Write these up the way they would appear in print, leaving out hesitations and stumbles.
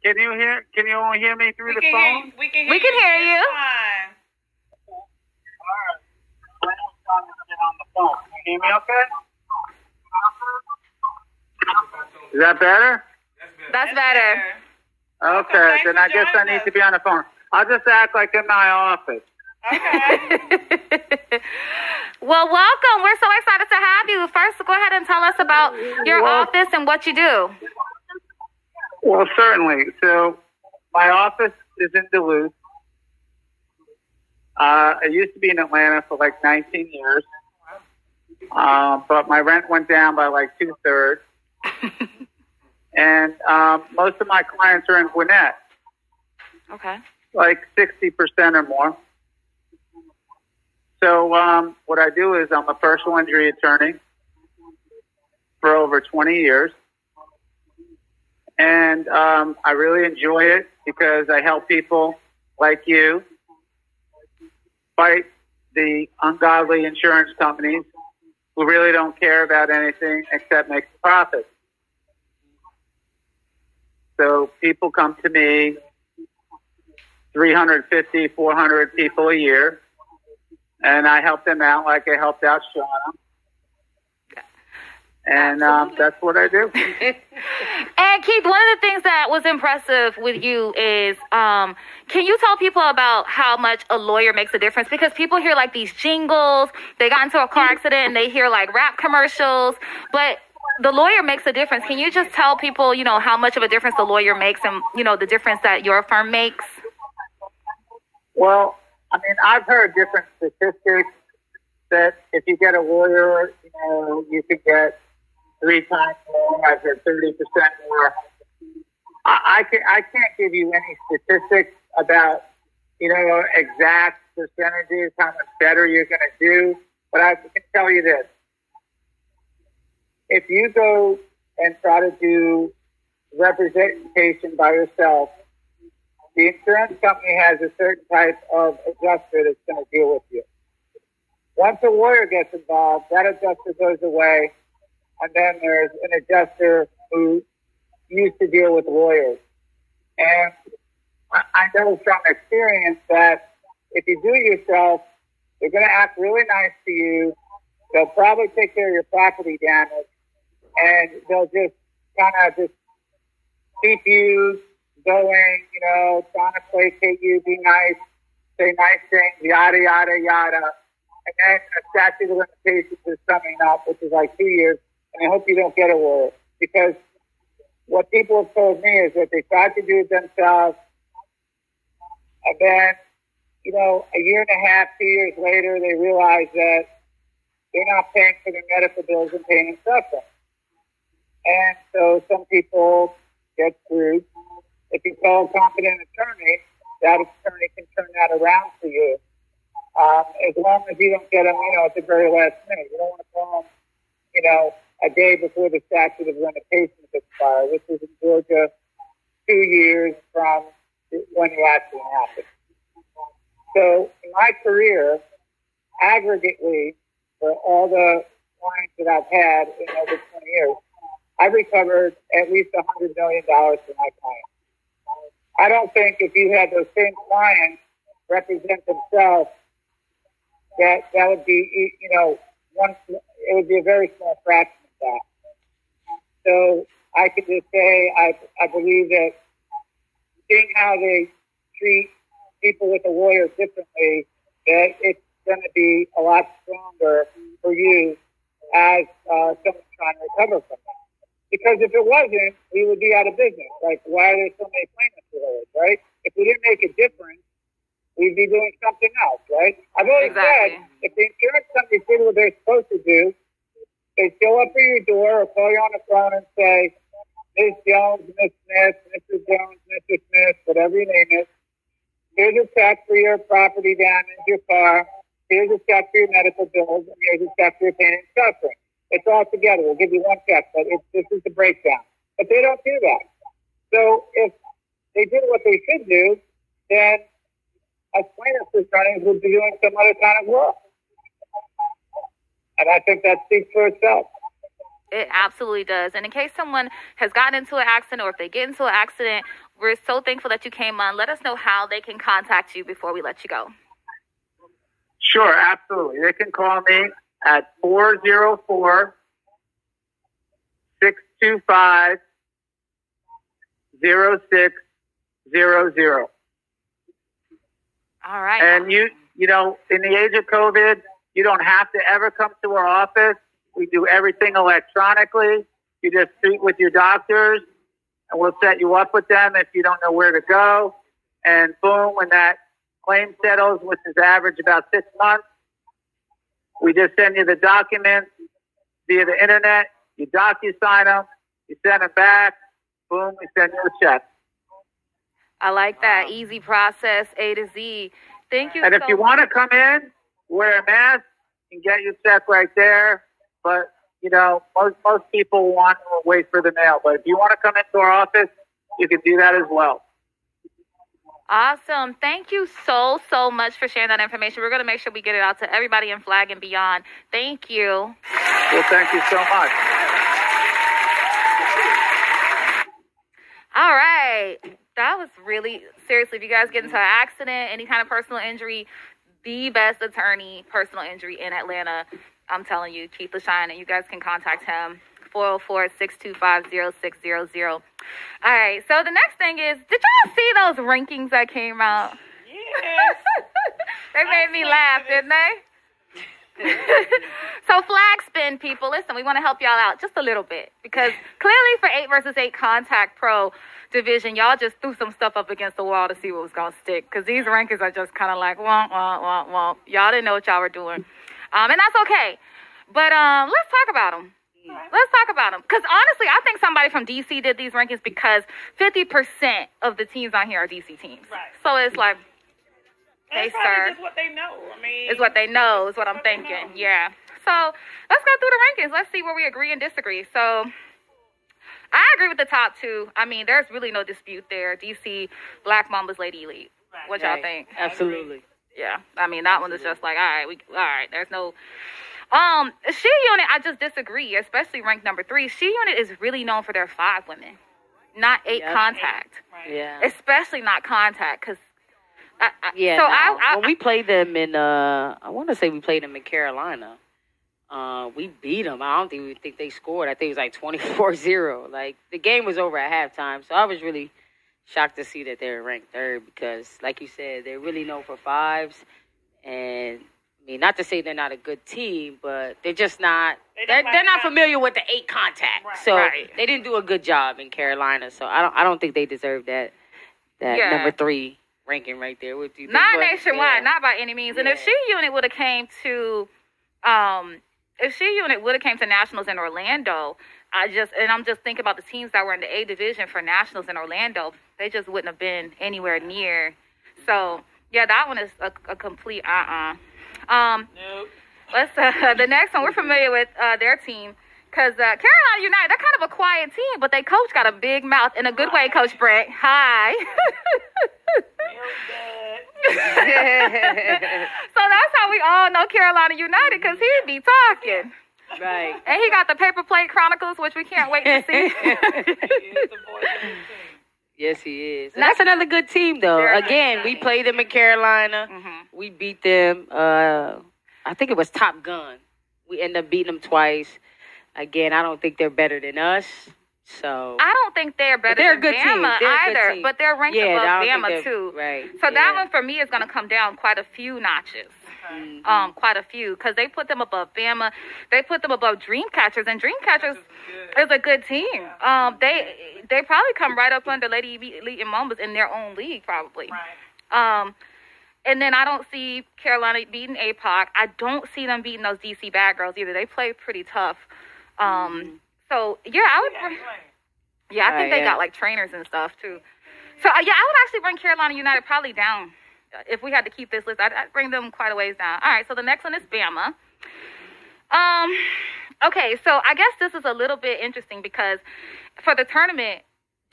Can you only hear me through the phone? We can hear you. Fine. All right. On the phone. Can you hear me okay? Is that better? That's better. Okay, then I guess I need to be on the phone. I'll just act like in my office. Okay. Well, welcome. We're so excited to have you. First, go ahead and tell us about your office and what you do. Well, certainly. So my office is in Duluth. I used to be in Atlanta for like 19 years. But my rent went down by like 2/3. And most of my clients are in Gwinnett. Okay. Like 60% or more. So what I do is I'm a personal injury attorney for over 20 years. And I really enjoy it because I help people like you fight the ungodly insurance companies who really don't care about anything except make a profit. So people come to me, 350, 400 people a year, and I help them out like I helped out Shauna. And that's what I do. And Keith, one of the things that was impressive with you is, can you tell people about how much a lawyer makes a difference? Because people hear like these jingles, they got into a car accident and they hear like rap commercials, but the lawyer makes a difference. Can you just tell people, you know, how much of a difference the lawyer makes and, you know, the difference that your firm makes? Well, I mean, I've heard different statistics that if you get a lawyer, you know, you could get 3 times more. I've heard 30% more. I can't give you any statistics about, you know, exact percentages, how much better you're going to do. But I can tell you this. If you go and try to do representation by yourself, the insurance company has a certain type of adjuster that's going to deal with you. Once a lawyer gets involved, that adjuster goes away, and then there's an adjuster who used to deal with lawyers. And I know from experience that if you do it yourself, they're going to act really nice to you. They'll probably take care of your property damage, and they'll just kind of just keep you going, you know, trying to placate you, be nice, say nice things, yada, yada, yada. And then a statute of limitations is coming up, which is like 2 years, and I hope you don't get a lawyer. Because what people have told me is that they tried to do it themselves, and then, you know, a year and a half, 2 years later, they realize that they're not paying for their medical bills and pain and suffering. And so some people get screwed. If you call a competent attorney, that attorney can turn that around for you. As long as you don't get them, you know, at the very last minute. You don't want to call them, you know, a day before the statute of limitations expires, which is in Georgia 2 years from when the accident happened. So in my career, aggregately, for all the clients that I've had in over 20 years, I've recovered at least $100 million for my clients. I don't think if you had those same clients represent themselves, that would be, you know, it would be a very small fraction of that. So I could just say I believe that seeing how they treat people with a lawyer differently, that it's going to be a lot stronger for you as someone trying to recover from that. Because if it wasn't, we would be out of business. Like, why are there so many plaintiffs lawyers, right? If we didn't make a difference, we'd be doing something else, right? I've always said, if the insurance company did what they're supposed to do, they show up at your door or call you on the phone and say, Ms. Jones, Ms. Smith, Mr. Jones, Mr. Smith, whatever your name is, here's a check for your property damage, your car, here's a check for your medical bills, and here's a check for your pain and suffering. It's all together. We'll give you one check, but this is the breakdown. But they don't do that. So if they did what they should do, then us plaintiffs' attorneys would be doing some other kind of work. And I think that speaks for itself. It absolutely does. And in case someone has gotten into an accident or if they get into an accident, We're so thankful that you came on. Let us know how they can contact you before we let you go. Sure, absolutely. They can call me at 404-625-0600. All right. And you know, in the age of COVID, you don't have to ever come to our office. We do everything electronically. You just speak with your doctors, and we'll set you up with them if you don't know where to go. And boom, when that claim settles, which is average about 6 months, we just send you the documents via the internet. You DocuSign them. You send them back. Boom, we send you a check. I like that. Easy process, A to Z. Thank you. And if you want to come in, wear a mask and get your check right there. But, you know, most people want to wait for the mail. But if you want to come into our office, you can do that as well. Awesome. Thank you so much for sharing that information. We're going to make sure we get it out to everybody in Flag and beyond. Thank you. Well, thank you so much. All right. That was really, seriously, if you guys get into an accident, any kind of personal injury, the best attorney, personal injury in Atlanta, I'm telling you, Keith Leshine, and you guys can contact him, 404-625-0600. All right, so the next thing is, did y'all see those rankings that came out? Yes. They made me laugh, didn't they? So flag spin, people, listen, we want to help y'all out just a little bit, because clearly for 8 versus 8 contact pro division, y'all just threw some stuff up against the wall to see what was going to stick, because these rankings are just kind of like, womp, womp, womp, womp. Y'all didn't know what y'all were doing. And that's okay. But let's talk about them. Let's talk about them. Because honestly, I think somebody from D.C. did these rankings because 50% of the teams on here are D.C. teams. Right. So it's like, hey, sir. Just what they know. I mean, it's what they know is what I'm thinking. Yeah. So let's go through the rankings. Let's see where we agree and disagree. So I agree with the top 2. I mean, there's really no dispute there. D.C., Black Mambas, Lady Elite. Right. What y'all think? Absolutely. Yeah. I mean, that one is just like, all right. There's no... She Unit, I just disagree, especially ranked number 3. She Unit is really known for their 5 women, not 8 contact. Right. Yeah. Especially not contact, because when we played them in, I want to say we played them in Carolina. We beat them. I don't even think they scored. I think it was like 24-0. Like, the game was over at halftime, so I was really shocked to see that they were ranked 3rd because, like you said, they're really known for 5s, and I mean, not to say they're not a good team, but they're just not. They're not familiar with the 8 contact, right. so they didn't do a good job in Carolina. So I don't think they deserve that number 3 ranking right there. What do you think? Not nationwide, not by any means. And if She Unit would have came to, nationals in Orlando, I'm just thinking about the teams that were in the A division for nationals in Orlando. They just wouldn't have been anywhere near. So yeah, that one is a complete Nope. Let's the next one, we're familiar with their team because Carolina United, they're kind of a quiet team, but their coach got a big mouth in a good way. Coach Brett, hi. So that's how we all know Carolina United, because he'd be talking. Right. And he got the Paper Plate Chronicles, which we can't wait to see. Yes, he is. And that's another good team, though. Again, we played them in Carolina. Mm-hmm. We beat them. I think it was Top Gun. We ended up beating them twice. Again, I don't think they're better than us. So I don't think they're better than Bama either, but they're ranked above Bama too. Right. So that one for me is going to come down quite a few notches. Mm-hmm. Quite a few, because they put them above Bama. They put them above Dreamcatchers, and Dreamcatchers is a good team. They probably come right up under Lady Elite and Mambas in their own league, probably. Right. And then I don't see Carolina beating APOC. I don't see them beating those DC Bad Girls either. They play pretty tough. So yeah, I would. I think they got like trainers and stuff too. So I would actually bring Carolina United probably down. If we had to keep this list, I'd bring them quite a ways down. All right, so the next one is Bama. Okay, so I guess this is a little bit interesting because for the tournament,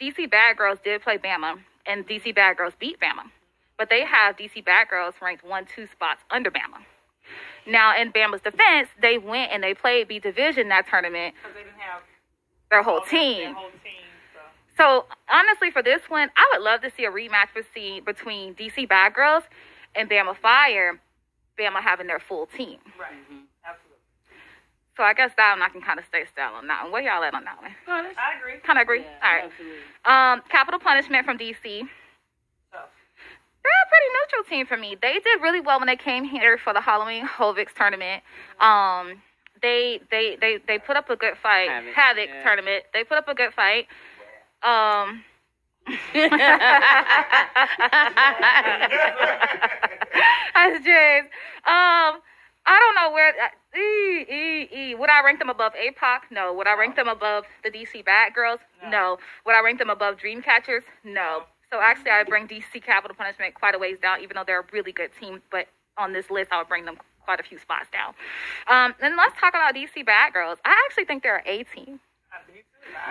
DC Bad Girls did play Bama, and DC Bad Girls beat Bama. But they have DC Bad Girls ranked 1-2 spots under Bama. Now, in Bama's defense, they went and they played B Division that tournament. Because they didn't have their whole team. So, honestly, for this one, I would love to see a rematch between DC Bad Girls and Bama Fire, Bama having their full team. Right. Absolutely. So I guess that one I can kind of stay still on that one. Where y'all at on that one? I agree. Kind of agree? Yeah, All right. absolutely. Capital Punishment from DC. Tough. They're a pretty neutral team for me. They did really well when they came here for the Halloween Hovix tournament. They put up a good fight. Havoc tournament. They put up a good fight. That's James. I don't know where. Would I rank them above APOC? No. Would I rank them above the DC Bad Girls? No. Would I rank them above Dreamcatchers? No. So actually, I bring DC Capital Punishment quite a ways down, even though they're a really good team. But on this list, I would bring them quite a few spots down. And let's talk about DC Bad Girls. I actually think they're an A team.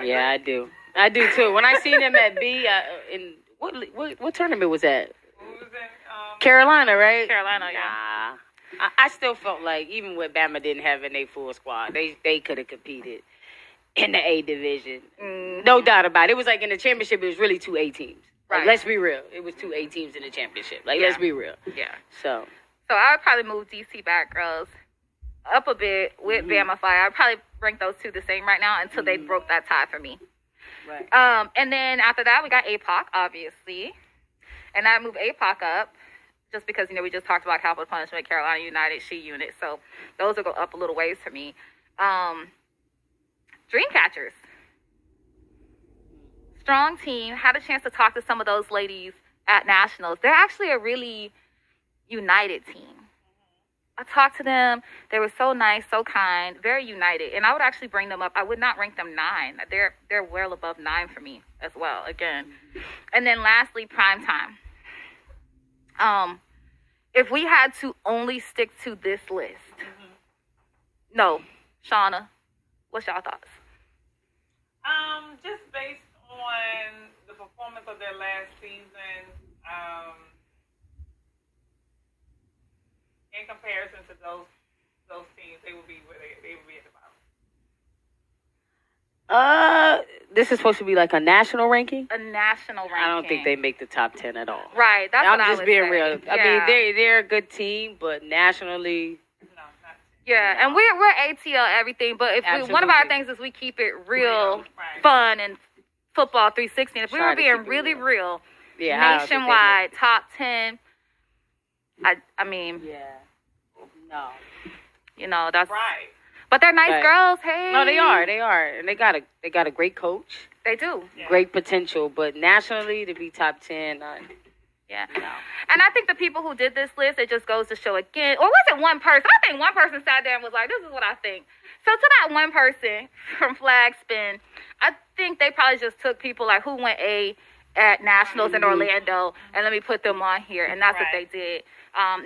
Yeah, I do. I do too. When I seen them at B, in what tournament was that? Carolina, right? Carolina, yeah. I still felt like even with Bama didn't have in their full squad, they could have competed in the A division. No doubt about it. It was like in the championship, it was really 2 A teams. Like, Right. let's be real. It was 2 A teams in the championship. Like, let's be real. Yeah. So I would probably move DC Bad Girls up a bit with Bama Fire. I'd probably rank those two the same right now until they broke that tie for me. right. And then after that, we got APOC, obviously. And I moved APOC up just because, we just talked about Capital Punishment, Carolina United, She Unit. So those will go up a little ways for me. Dreamcatchers. Strong team. Had a chance to talk to some of those ladies at Nationals. They're actually a really united team. I talked to them. They were so nice, so kind, very united. And I would actually bring them up. I would not rank them 9. They're well above 9 for me as well, again. And then lastly, Primetime. If we had to only stick to this list, no, Shauna, what's y'all thoughts? Just based on the performance of their last season, in comparison to those teams, they would be where they would be at the bottom. This is supposed to be like a national ranking. A national ranking. I don't think they make the top 10 at all. Right, that's I'm what I just would being say. real. Yeah. I mean, they're a good team, but nationally, No, not. Yeah, and we're ATL everything, but if one of our things is we keep it real, Right. fun, and football 360. If we Try were to being keep it really real, yeah, I don't think they nationwide, top 10, I mean, no. that's Right. But they're nice Right. girls. Hey, No, they are, and they got a great coach, They do. Yeah. great potential, but nationally to be top 10, Yeah. no. And I think the people who did this list, it just goes to show again, or was it one person? I think one person sat there and was like, this is what I think. So to that one person from Flag Spin, I think they probably just took people like who went A at Nationals in Orlando, and let me put them on here. And that's what they did.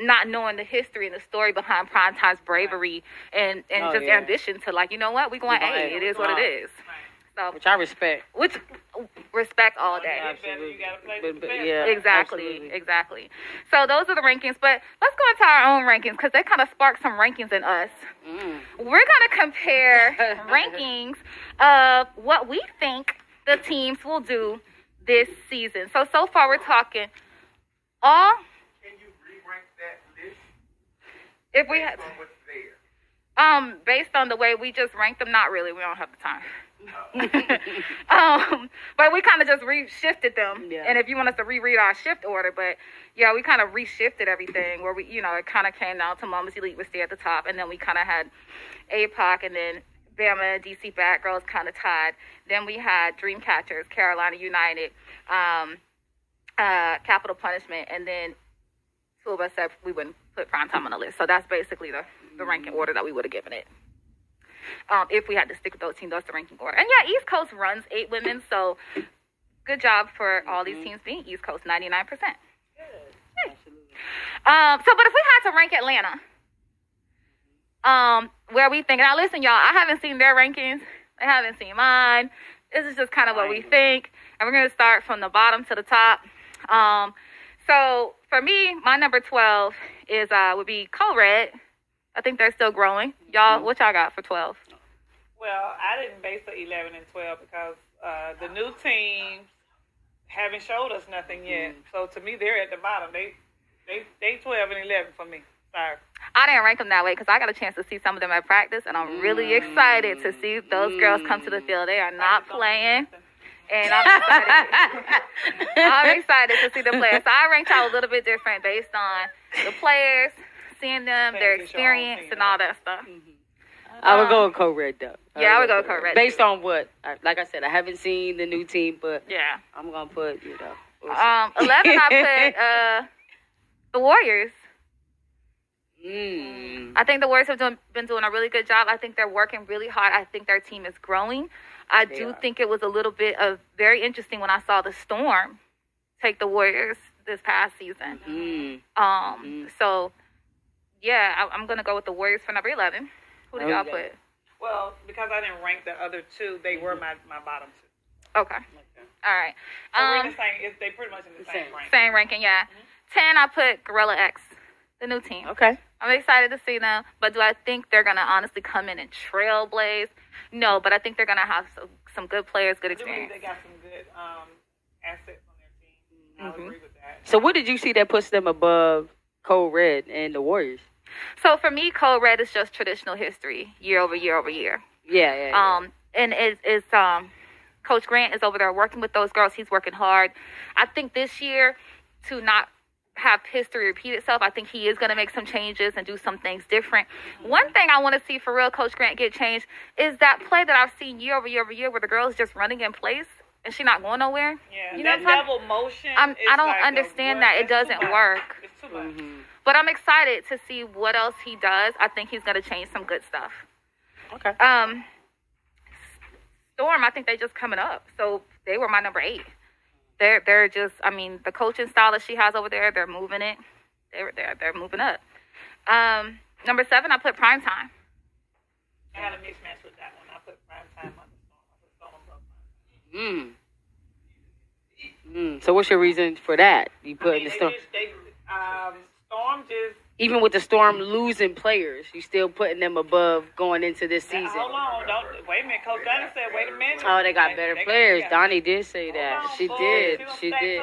Not knowing the history and the story behind Primetime's bravery and just ambition to like, you know what, we going A. It is what it is. So, Which I respect. which respect all day. You gotta play with the best. Yeah, absolutely. Exactly. So those are the rankings, but let's go into our own rankings because they kind of sparked some rankings in us. We're going to compare rankings of what we think the teams will do this season. So far we're talking all. Can you re-rank that list? If we had, Based on what's there? based on the way we just ranked them, not really. We don't have the time. But we kind of just reshifted them. Yeah. And if you want us to reread our shift order, but yeah, we kind of reshifted everything where we, it kind of came down to Mama's Elite was still at the top, and then we kind of had APOC, and then Bama, DC Bad Girls kind of tied. Then we had Dreamcatchers, Carolina United, Capital Punishment, and then two of us said we wouldn't put Primetime on the list. So that's basically the ranking order that we would have given it. If we had to stick with those teams, that's the ranking order. And yeah, East Coast runs 8 women, so good job for all these teams being East Coast, 99%. Good. But if we had to rank Atlanta, where we think, now listen, y'all, I haven't seen their rankings. They haven't seen mine. This is just kind of what we think. And we're going to start from the bottom to the top. So for me, my number 12 would be Co-Red. I think they're still growing. Y'all, what y'all got for 12? Well, I didn't base the 11 and 12 because the new teams haven't showed us nothing yet. So to me, they're at the bottom. They 12 and 11 for me. Sorry. I didn't rank them that way because I got a chance to see some of them at practice, and I'm really excited to see those girls come to the field. They are not playing, and I'm excited to see the players. So I ranked y'all a little bit different based on the players, seeing them, their experience, and all that stuff. I would go with Code Red, though. Yeah, I would go with Code Red. Based on what? Like I said, I haven't seen the new team, but yeah, I'm going to put, 11, I put the Warriors. I think the Warriors have been doing a really good job. I think they're working really hard. I think their team is growing. I do think it was a little bit of very interesting when I saw the Storm take the Warriors this past season. So, yeah, I'm going to go with the Warriors for number 11. Who did y'all put? Well, because I didn't rank the other two, they were my bottom two. Okay. All right. So we're in the same, they pretty much in the same ranking. Same ranking, yeah. 10, I put Gorilla X, the new team. Okay. I'm excited to see them, but do I think they're going to honestly come in and trailblaze? No, but I think they're going to have some good players, good experience. I believe they got some good assets on their team. I would agree with that. So what did you see that puts them above Code Red and the Warriors? So for me, Code Red is just traditional history, year over year over year. Yeah. And it's Coach Grant is over there working with those girls. He's working hard. I think this year, to not have history repeat itself, I think he is going to make some changes and do some things different. One thing I want to see for real, Coach Grant, get changed is that play that I've seen year over year over year where the girl's just running in place and she's not going nowhere. Yeah, you know that double motion. I don't understand that. It doesn't work. It's too much. But I'm excited to see what else he does. I think he's going to change some good stuff. Okay. Storm, I think they just coming up. So they were my number 8. They're just, I mean, the coaching style that she has over there, they're moving it. They're moving up. Number 7, I put Primetime. I had a mixed match with that one. I put Primetime on the Storm. I put Storm above Primetime. So what's your reason for that? You put in the Storm. Storm just. Even with the Storm losing players, you still putting them above going into this season. Hold on, wait a minute. Coach Donnie said, "Wait a minute." Oh, they got better players. Donnie did say that. She did. She did.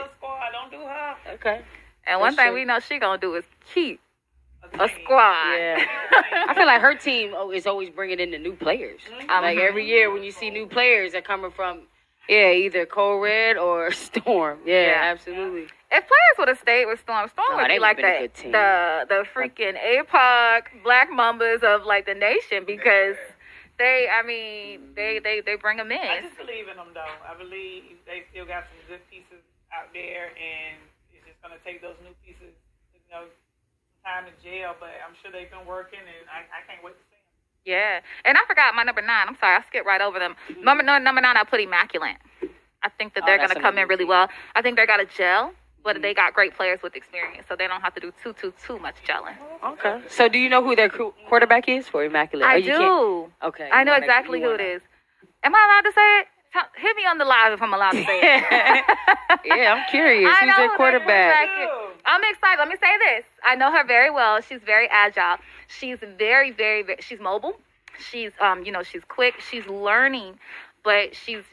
Don't do her. Okay. And one thing we know she gonna do is keep a squad. Yeah. I feel like her team is always bringing in the new players. Like every year when you see new players that coming from, either Code Red or Storm. Yeah, absolutely. If players would have stayed with Storm would be like the freaking APOC Black Mambas of like the nation because they bring them in. I just believe in them though. I believe they still got some good pieces out there, and it's just gonna take those new pieces, some time in jail. But I'm sure they've been working, and I can't wait to see them. Yeah, and I forgot my number 9. I'm sorry, I skipped right over them. Number 9, I put Immaculate. I think that they're gonna come in really well. I think they got a gel. But they got great players with experience, so they don't have to do too much gelling. Okay. So do you know who their quarterback is for Immaculate? I do. Okay. I know exactly who it is. Am I allowed to say it? Hit me on the live if I'm allowed to say it. Yeah, I'm curious. Who's their quarterback? I'm excited. Let me say this. I know her very well. She's very agile. She's very, very, very. She's mobile. She's she's quick. She's learning, but she's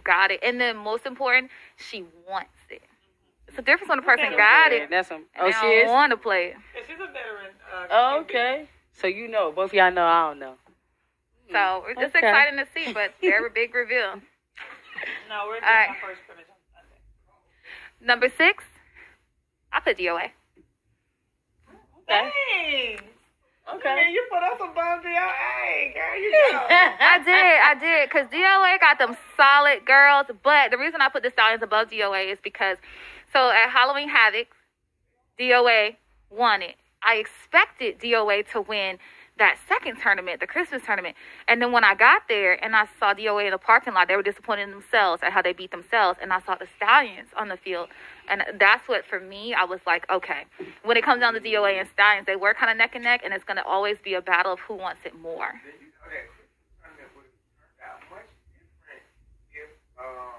got it. And then most important, she wants it. It's a difference when a person got it. That's she is? Want to play it. Yeah, she's a veteran. Okay. So both of y'all know, I don't know. So it's just exciting to see, but they're a big reveal. No, we're doing our first scrimmage on Sunday. Number 6, I put DOA. Thanks. Okay. Man, you put us above DOA, girl. You know. I did, because DOA got them solid girls. But the reason I put the Stallions above DOA is because, so at Halloween Havoc, DOA won it. I expected DOA to win that second tournament, the Christmas tournament. And then when I got there and I saw DOA in the parking lot, they were disappointed in themselves at how they beat themselves. And I saw the Stallions on the field. And that's what, for me, I was like, okay. When it comes down to DOA and Stallions, they were kind of neck and neck, and it's going to always be a battle of who wants it more.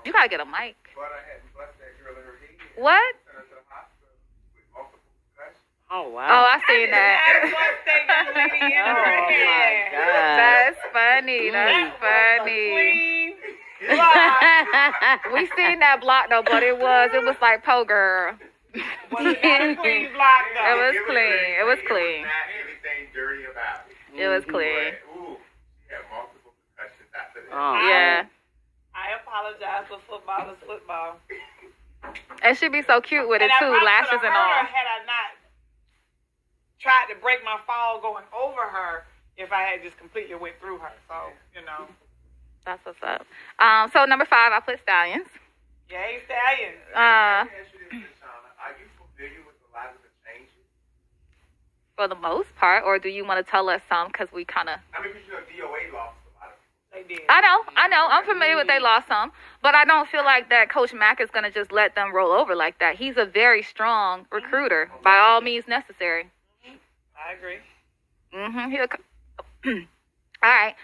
You got to get a mic. What? Oh, wow. Oh, I seen that. Oh, my God. That's funny. That's funny. We seen that block though, but it was like po girl. Was it not a clean block though? It was clean. It was clean. Not anything dirty about it. It was clean. Ooh, she had multiple concussions after that. Oh, Yeah. I apologize for football is football. And she'd be so cute with it I too, probably lashes could've and hurt all. her had I not tried to break my fall going over her if I had just completely went through her. So, you know. That's what's up. So number 5, I put stallions. Yay, Stallions. Let me ask you this, Shauna. Are you familiar with a lot of the changes? For the most part, or do you want to tell us some? Because we kind of. I mean, because DOA lost a lot of They did. I know. I'm familiar with they lost some, but I don't feel like that Coach Mack is gonna just let them roll over like that. He's a very strong recruiter, by all means necessary. I agree. He'll. All right.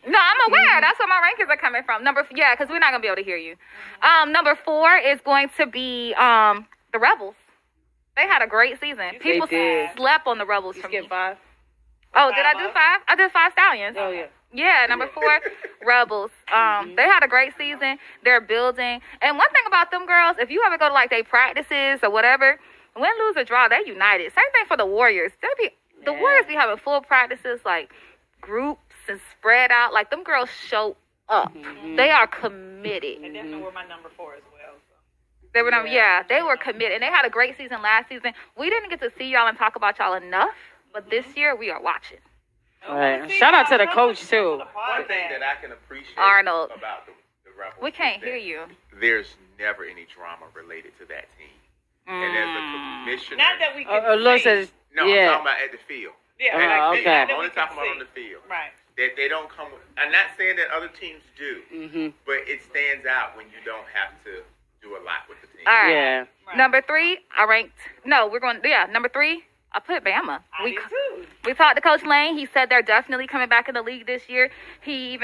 No, I'm aware. That's where my rankings are coming from. Because we're not gonna be able to hear you. Number 4 is going to be the Rebels. They had a great season. People slept on the Rebels. You skipped 5? Oh, did I do 5? I did 5 stallions. Oh, yeah. Yeah, number 4, Rebels. They had a great season. They're building. And one thing about them girls, if you ever go to like their practices or whatever, win, lose, or draw, they're united. Same thing for the Warriors. The Warriors be having full practices, like groups and spread out. Like them girls show up. They are committed. They definitely were my number 4 as well. So. They were they were committed. And they had a great season last season. We didn't get to see y'all and talk about y'all enough, but this year we are watching. All right. Shout out to the coach too. One thing that I can appreciate Arnold. about the Rebels. We can't is hear that you. There's never any drama related to that team. And as a commissioner. Not that we can Listen, No, I'm talking about at the field. Yeah, okay. not that I'm we only can talking about see. on the field. Right. That they don't come. I'm not saying that other teams do, but it stands out when you don't have to do a lot with the team. All right. Yeah. Right. Number 3, I ranked. No, we're going. Yeah, number 3, I put Bama. I did too. We talked to Coach Lane. He said they're definitely coming back in the league this year. He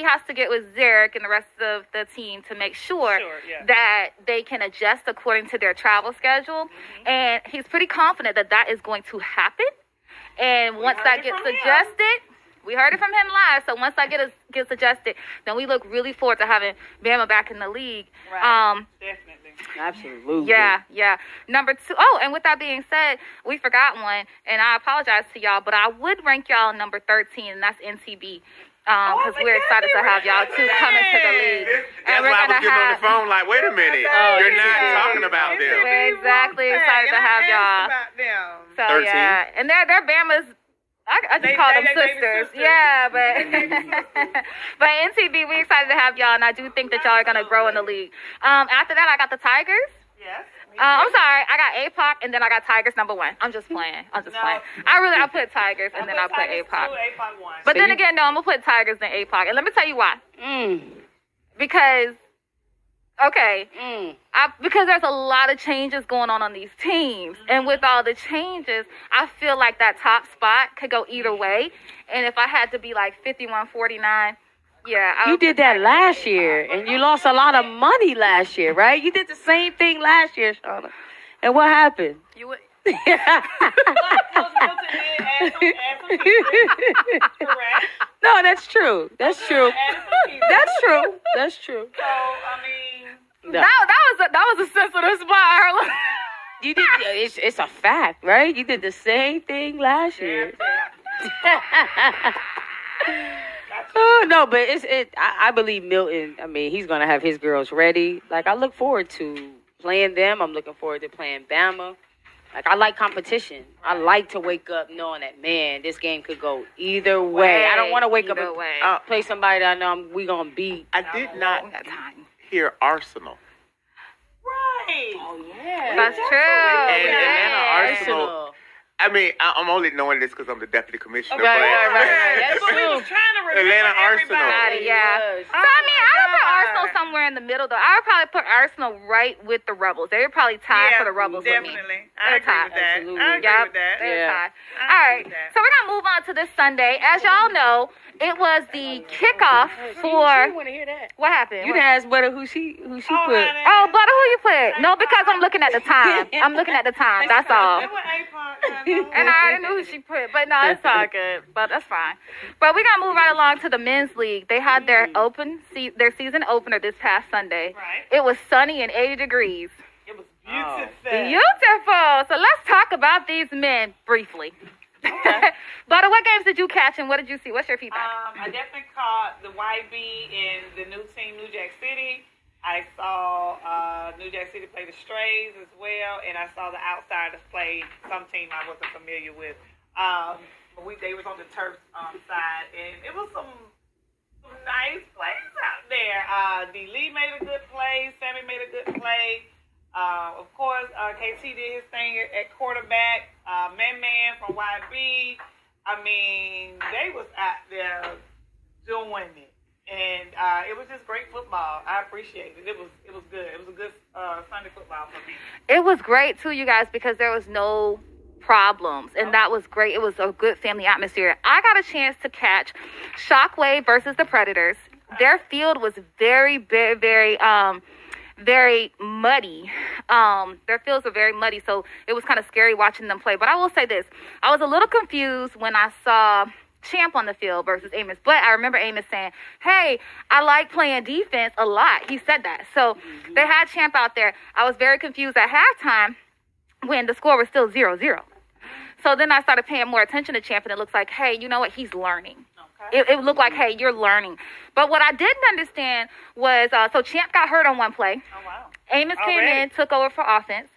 has to get with Zarek and the rest of the team to make sure that they can adjust according to their travel schedule. And he's pretty confident that that is going to happen. And once that gets adjusted, we heard it from him live. So once that gets adjusted, then we look really forward to having Bama back in the league. Right. Definitely. Absolutely. Yeah. Number 2. Oh, and with that being said, we forgot one, and I apologize to y'all, but I would rank y'all number 13, and that's NTB. Because we're excited to have y'all too come into the league. That's why I was getting on the phone like, wait a minute, you're not talking about them. We're exactly excited to have y'all. So 13. yeah, and they're Bama's. I just call them sisters. Yeah, but NTB, we excited to have y'all, and I do think that y'all are gonna grow in the league. After that, I got the Tigers. Yes. I'm sorry, I got APOC, and then I got Tigers number 1. I'm just playing. I put Tigers, and then I put APOC. But then again, no, I'm gonna put Tigers and APOC, and let me tell you why. Because there's a lot of changes going on these teams. And with all the changes, I feel like that top spot could go either way. And if I had to be like 51-49, you did that last year, and you lost a lot of money last year, right? You did the same thing last year, Shauna. And what happened? You would. No, that's true. That's true. That's true. So, I mean, that was a sensitive spot, Harlan. You did. It's a fact, right? You did the same thing last year. Oh no, but I believe Milton. I mean, he's gonna have his girls ready. Like, I look forward to playing them. I'm looking forward to playing Bama. Like, I like competition. I like to wake up knowing that, man, this game could go either way. I don't want to wake up and play somebody that I know we gonna beat. I did not hear Arsenal. right. Oh yeah, That's true. And Atlanta Arsenal. I mean, I'm only knowing this because I'm the deputy commissioner. Right. That's what we was trying to remember. Atlanta Arsenal. Yeah. So, I mean, I would put Arsenal somewhere in the middle, though. I would probably put Arsenal right with the Rebels. They would probably tie for the Rebels definitely. with me. I agree with that. I agree with that. They're tied. All right. So we're going to move on to this Sunday. As y'all know, It was the kickoff for. Want to hear that? What happened? You didn't ask Butta who she put. Oh, Butta, who you put? No, because I'm looking at the time. That's all. And I already knew who she put, but no, it's all good. But that's fine. But we gotta move right along to the men's league. They had their season opener this past Sunday. Right. It was sunny and 80 degrees. It was beautiful. Beautiful. So let's talk about these men briefly. Okay. Butta, what games did you catch and what did you see? What's your feedback? I definitely caught the YB and the new team, New Jack City. I saw New Jack City play the Strays as well, and I saw the Outsiders play some team I wasn't familiar with. They was on the turf side, and it was some nice plays out there. D. Lee made a good play. Sammy made a good play. Of course, KT did his thing at quarterback. Man from YB. I mean, they was out there doing it. And it was just great football. I appreciate it. It was good. It was a good Sunday football for me. It was great, too, you guys, because there was no problems. And that was great. It was a good family atmosphere. I got a chance to catch Shockwave versus the Predators. Their field was very, very, very muddy. Their fields were very muddy, so it was kind of scary watching them play. But I will say this. I was a little confused when I saw Champ on the field versus Amos. But I remember Amos saying, hey, I like playing defense a lot. He said that. So they had Champ out there. I was very confused at halftime when the score was still 0-0. So then I started paying more attention to Champ, and it looks like, hey, you know what? He's learning. Okay. It looked like, hey, you're learning. But what I didn't understand was, so Champ got hurt on one play. Oh, wow. Amos came in, took over for offense,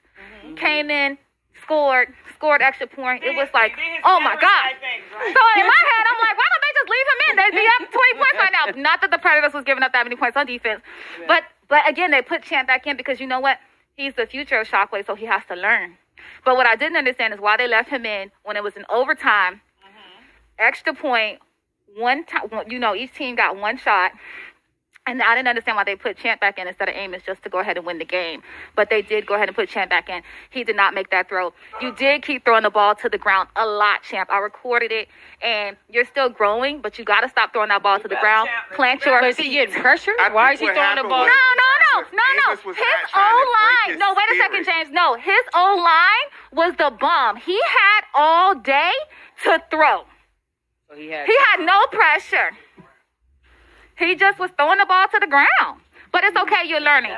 came in, scored extra point. It was like, oh my God. So in my head, I'm like, why don't they just leave him in? They'd be up 20 points right now. Not that the Predators was giving up that many points on defense. Yeah. But again, they put Champ back in because you know what? He's the future of Shockwave, so he has to learn. But what I didn't understand is why they left him in when it was in overtime, extra point, one time, each team got one shot. And I didn't understand why they put Champ back in instead of Amos just to go ahead and win the game. But they did go ahead and put Champ back in. He did not make that throw. You did keep throwing the ball to the ground a lot, Champ. I recorded it. And you're still growing, but you got to stop throwing that ball to the ground. Plant your feet. Is he getting pressure? Why is he throwing the ball? No. His O-line. No, wait a second, James. No, his O-line was the bomb. He had all day to throw. So he had no pressure. He just was throwing the ball to the ground. But it's okay, you're learning.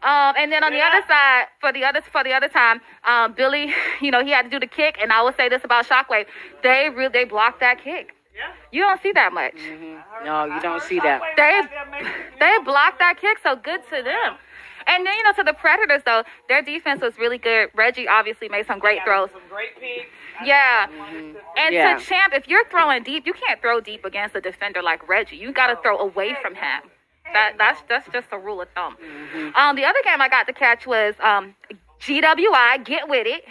And then on the other side, for the other time, Billy, he had to do the kick, and I will say this about Shockwave. They blocked that kick. Yeah. You don't see that much. No, you don't see that. They blocked that kick, so good to them. And then, to the Predators, though, their defense was really good. Reggie obviously made some great throws. Some great picks. Yeah. And to Champ, if you're throwing deep, you can't throw deep against a defender like Reggie. You got to throw away from him. That's just a rule of thumb. The other game I got to catch was GWI, Get With It,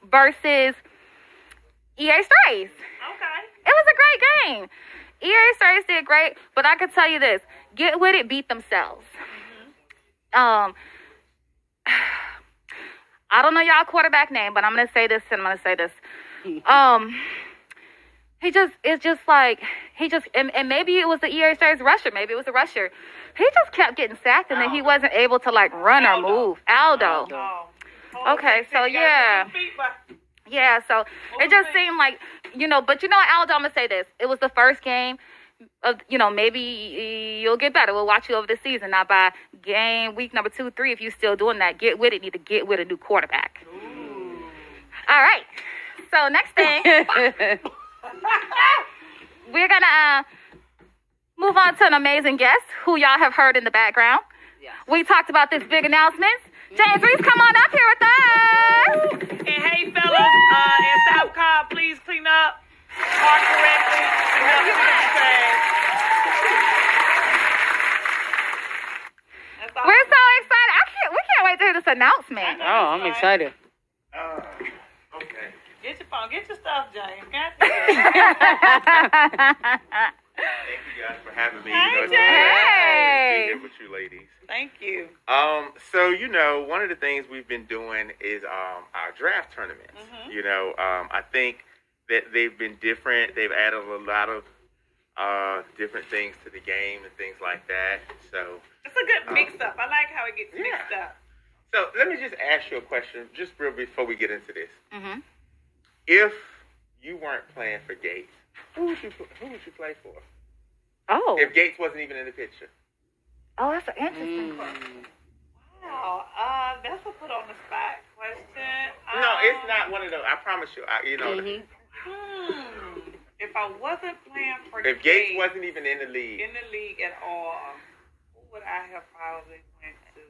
versus EA Strays. Okay. It was a great game. EA Strays did great, but I can tell you this. Get With It beat themselves. I don't know y'all quarterback name, but I'm going to say this and I'm going to say this. And maybe it was the EA Strays rusher. Maybe it was a rusher. He just kept getting sacked, and then he wasn't able to, run or move. Aldo. Okay, so, yeah. Yeah, so it just seemed like, but Aldo, I'm going to say this. It was the first game of, maybe you'll get better. We'll watch you over the season. Now, by week number 2, 3, if you're still doing that, Get With It, need to get with a new quarterback. Ooh. All right. So, next thing, we're going to move on to an amazing guest who y'all have heard in the background. Yeah. We talked about this big announcement. James Reese, come on up here with us. And hey, fellas, in South Cobb, please clean up. Park correctly. We're so excited. We can't wait to hear this announcement. Oh, I'm excited. Okay. Get your phone. Get your stuff, James. Thank you guys for having me. Hey, it's hey. Be here with you ladies. Thank you. So, one of the things we've been doing is our draft tournaments. I think that they've been different. They've added a lot of different things to the game and things like that. So it's a good mix-up. I like how it gets mixed up. So let me just ask you a question, just real before we get into this. Mm-hmm. If you weren't playing for Gates, who would you play for? Oh. If Gates wasn't even in the picture. Oh, that's an interesting question. Wow, that's a put on the spot question. No, it's not one of those. I promise you. If I wasn't playing for if Gates wasn't even in the league at all, who would I have probably went to?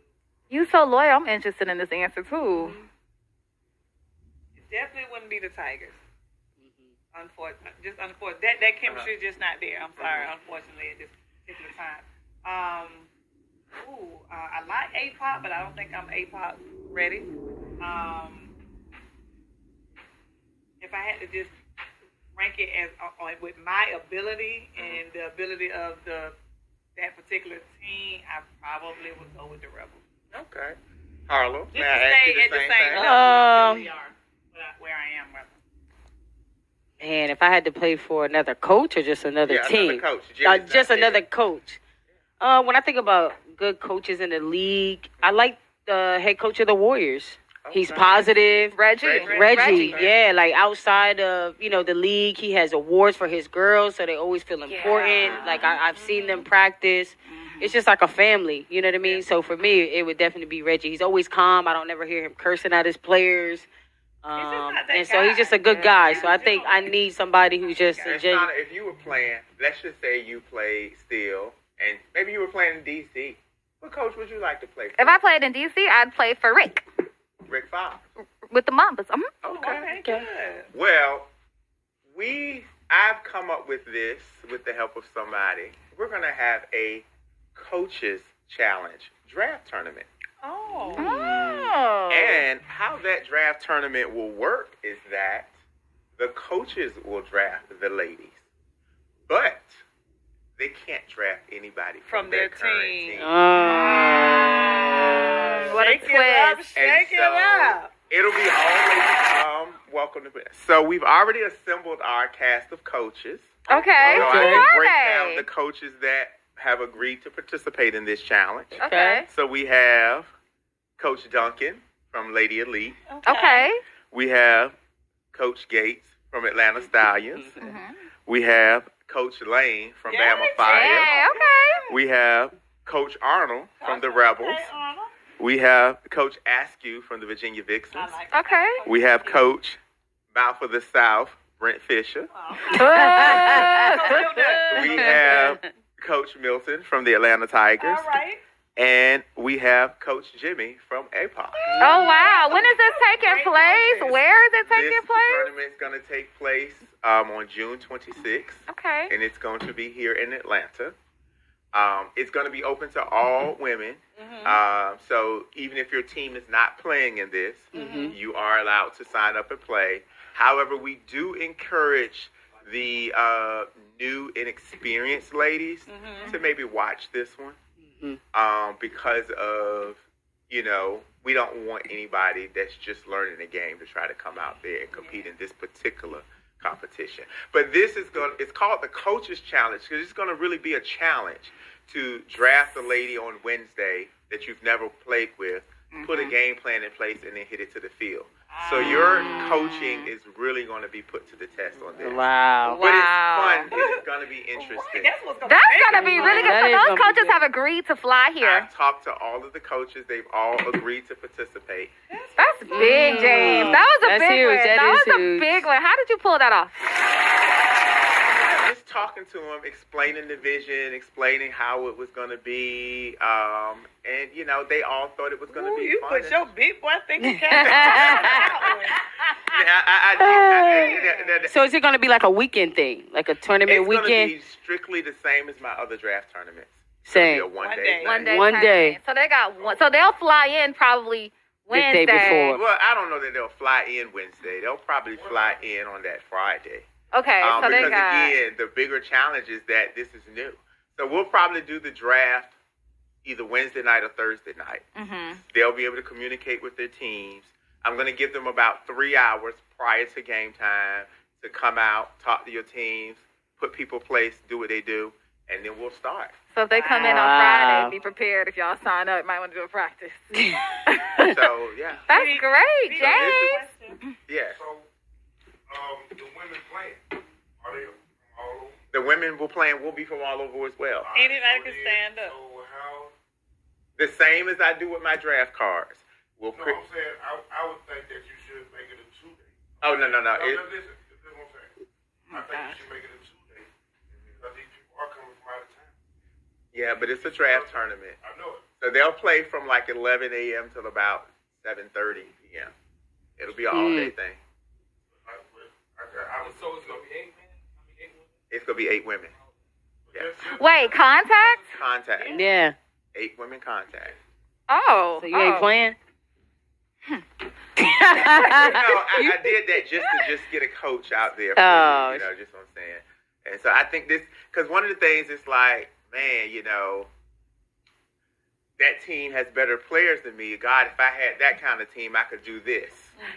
You so loyal. I'm interested in this answer too. It definitely wouldn't be the Tigers. Unfortunately, that chemistry is just not there. I'm sorry, unfortunately, at this particular time. I like A-pop, but I don't think I'm A-pop ready. If I had to just rank it as with my ability and the ability of that particular team, I probably would go with the Rebels. Okay. Harlow, just to stay at the same level where I am right now. Man, if I had to play for another coach or just another team? Another coach. Just another coach. When I think about good coaches in the league, I like the head coach of the Warriors. Okay. He's positive. Reggie. Yeah, like outside of, the league, he has awards for his girls, so they always feel important. Yeah. Like I've seen them practice. Mm-hmm. It's just like a family, you know what I mean? Yeah. So for me, it would definitely be Reggie. He's always calm. I don't never hear him cursing at his players. And so he's just a good guy. So I think I need somebody who's just a Shauna, if you were playing, let's just say you played still, and maybe you were playing in D.C., what coach would you like to play for? If I played in D.C., I'd play for Rick. Rick Fox. With the Mambas. Okay. Good. Well, I've come up with this with the help of somebody. We're going to have a coaches challenge draft tournament. Oh. And how that draft tournament will work is that the coaches will draft the ladies, but they can't draft anybody from their current team. What a twist. Shake it up. It'll be all ladies. Welcome to it. So we've already assembled our cast of coaches. Okay. So I can break down the coaches that have agreed to participate in this challenge. Okay. So we have Coach Duncan from Lady Elite. Okay. We have Coach Gates from Atlanta Stallions. Mm-hmm. We have Coach Lane from Bama Fire. Yeah, okay. We have Coach Arnold from the Rebels. We have Coach Askew from the Virginia Vixens. Okay. We have Coach Mouth of the South, Brent Fisher. We have Coach Milton from the Atlanta Tigers. All right. And we have Coach Jimmy from APOC. Oh, wow. When is this taking place? Where is it taking place? This tournament is going to take place on June 26th. Okay. And it's going to be here in Atlanta. It's going to be open to all women. Mm-hmm. So even if your team is not playing in this, mm-hmm. you are allowed to sign up and play. However, we do encourage the new and experienced ladies mm-hmm. to maybe watch this one. Mm-hmm. Because of, we don't want anybody that's just learning the game to try to come out there and compete in this particular competition. But this is it's called the Coaches Challenge because it's going to really be a challenge to draft a lady on Wednesday that you've never played with, mm-hmm. put a game plan in place, and then hit it to the field. So your coaching is really going to be put to the test on this. Wow. But it's fun. It's going to be interesting. That's going to be really good. So those coaches have agreed to fly here. I've talked to all of the coaches. They've all agreed to participate. That's big, James. That was a big one. That was a big one. How did you pull that off? Just talking to them, explaining the vision, explaining how it was going to be, and they all thought it was going to be fun. You put your big boy thinking. So is it going to be like a weekend thing, like a tournament weekend? It's going to be strictly the same as my other draft tournaments. Same. One day. So they got one. So they'll fly in probably Wednesday. The day before. Well, I don't know that they'll fly in Wednesday. They'll probably fly in on that Friday. Okay, so they got... Because, again, the bigger challenge is that this is new. So we'll probably do the draft either Wednesday night or Thursday night. Mm-hmm. They'll be able to communicate with their teams. I'm going to give them about 3 hours prior to game time to come out, talk to your teams, put people place, do what they do, and then we'll start. So if they come in on Friday, be prepared. If y'all sign up, might want to do a practice. So, yeah. That's great, James. Yeah. So, the women playing, are they all over? The women will be from all over as well. Anybody can stand up. So how? The same as I do with my draft cards. No, I'm saying, I would think that you should make it a 2-day. Oh, no. Listen, this is what I'm saying. I think you should make it a 2-day. Because these people are coming from out of town. Yeah, but it's a draft tournament. I know it. So they'll play from like 11 a.m. till about 7:30 p.m. It'll be an all-day thing. So it's going to be 8 men? It's going to be 8 women. Yeah. Wait, contact? Contact. Yeah. 8 women contact. Oh. So you ain't playing? I did that just to get a coach out there. For just what I'm saying. And so I think this, because one of the things is like, man, that team has better players than me. God, if I had that kind of team, I could do this.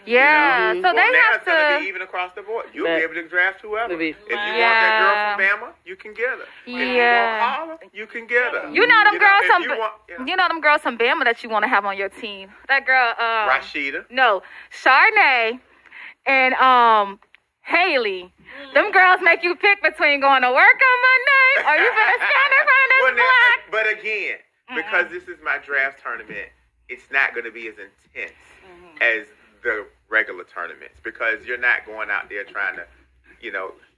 Yeah, so they have it's going to be even across the board. You'll be able to draft whoever. If you want that girl from Bama, you can get her. If you want Harlem, you can get her. You know them girls from you know them girls from Bama that you want to have on your team. That girl, Rashida. No, Charnay and Haley. Them girls make you pick between going to work on Monday or you better stand in front of this block. But again, because this is my draft tournament, it's not going to be as intense as the regular tournaments because you're not going out there trying to,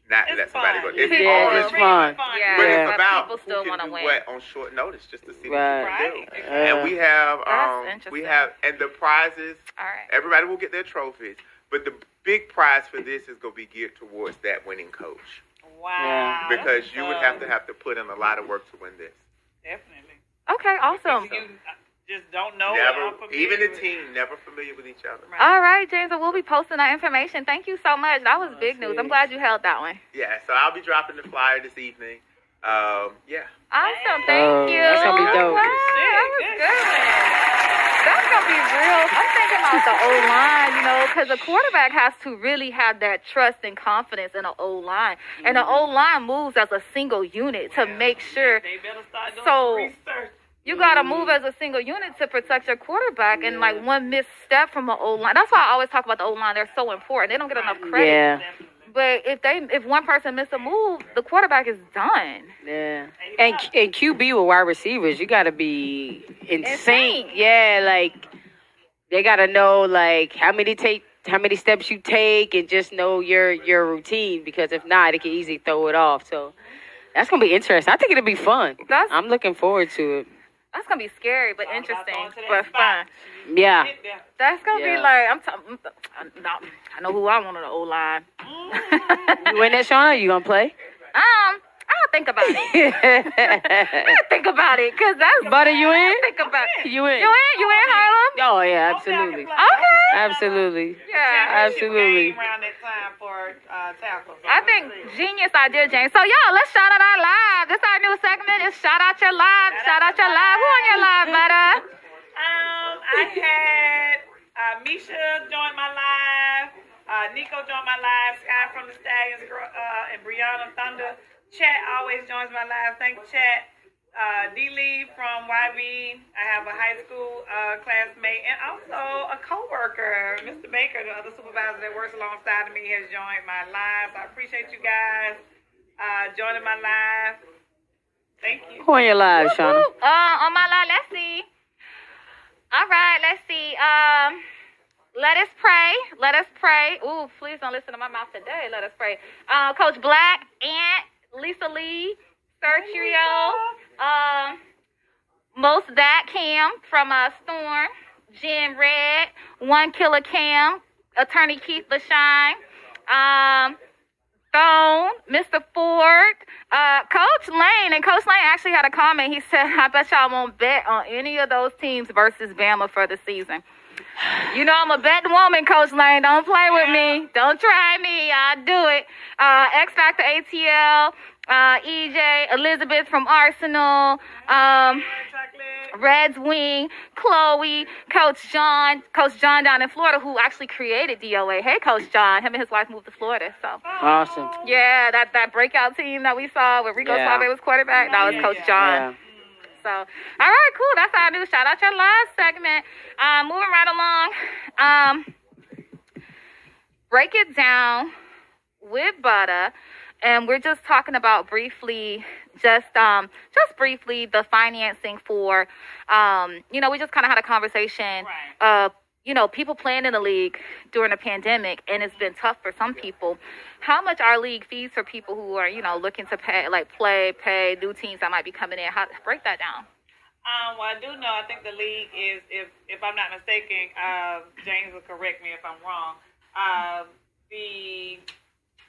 not let somebody go. It's it's fun. Yeah. But it's about people who still can do win. what on short notice just to see what you can do. Right. And we have, That's and the prizes. All right. Everybody will get their trophies, but the big prize for this is going to be geared towards that winning coach. Wow. Because you would have to put in a lot of work to win this. Definitely. Okay, awesome. You just don't know. Even the team never familiar with each other. Right. All right, James, we'll be posting that information. Thank you so much. That was big news. I'm glad you held that one. Yeah, so I'll be dropping the flyer this evening. Yeah. Awesome. Thank you. That's going to be dope. Wow, that was good. That's going to be real. I'm thinking about the O-line, because the quarterback has to really have that trust and confidence in the O-line. And the O-line moves as a single unit to make sure. They better start doing research. You got to move as a single unit to protect your quarterback. And, one misstep from the O-line. That's why I always talk about the O-line. They're so important. They don't get enough credit. Yeah. But if one person miss a move, the quarterback is done. Yeah. And QB with wide receivers, you got to be insane. Yeah, they got to know, how many steps you take and just know your routine because if not, it can easily throw it off. So that's going to be interesting. I think it'll be fun. I'm looking forward to it. That's going to be scary, but interesting, but fun. Yeah. That's going to be I know who I want on the O-line. You in that, Shauna? You going to play? I'll think about it. I'll think about it, because that's... Butta, you in? Think about it. You in? You in, Harlem? Oh, yeah, absolutely. Okay. Absolutely. Yeah. Absolutely. Around that time for tackles. I think genius idea, James. So, y'all, let's shout out our live. This our new segment is Shout Out Your Live. Shout out your live. Who on your live, Butta? I had Misha join my live. Nico joined my live. Sky from the Stallions and Brianna Thunder. Chat always joins my live. Thank you, Chat. D-Lee from YB. I have a high school classmate and also a co-worker, Mr. Baker, the other supervisor that works alongside of me, has joined my live. I appreciate you guys joining my live. Thank you. Who on your live, Shauna? On my live, let's see. All right, let's see. Let us pray. Let us pray. Ooh, please don't listen to my mouth today. Let us pray. Coach Black, Aunt, Lisa Lee, Sergio, Most That Cam from Storm, Jen Red, One Killer Cam, Attorney Keith Leshine, Thone, Mr. Ford, Coach Lane. And Coach Lane actually had a comment. He said, I bet y'all won't bet on any of those teams versus Bama for the season. You know I'm a betting woman, Coach Lane. Don't play with me. Don't try me. I'll do it. X Factor ATL. EJ, Elizabeth from Arsenal, Red's Wing, Chloe, Coach John down in Florida, who actually created DOA. Hey, Coach John. Him and his wife moved to Florida. So awesome. Yeah, that breakout team that we saw where Rico Suave was quarterback, that was Coach John. Yeah. So, all right, cool. That's our news. Shout out your last segment. Moving right along. Break it down with Butta. And we're just talking about briefly, just briefly, the financing for, we just kind of had a conversation of, people playing in the league during the pandemic, and it's been tough for some people. How much are league fees for people who are, looking to pay new teams that might be coming in? Break that down. Well, I do know, I think the league is, if I'm not mistaken, James will correct me if I'm wrong,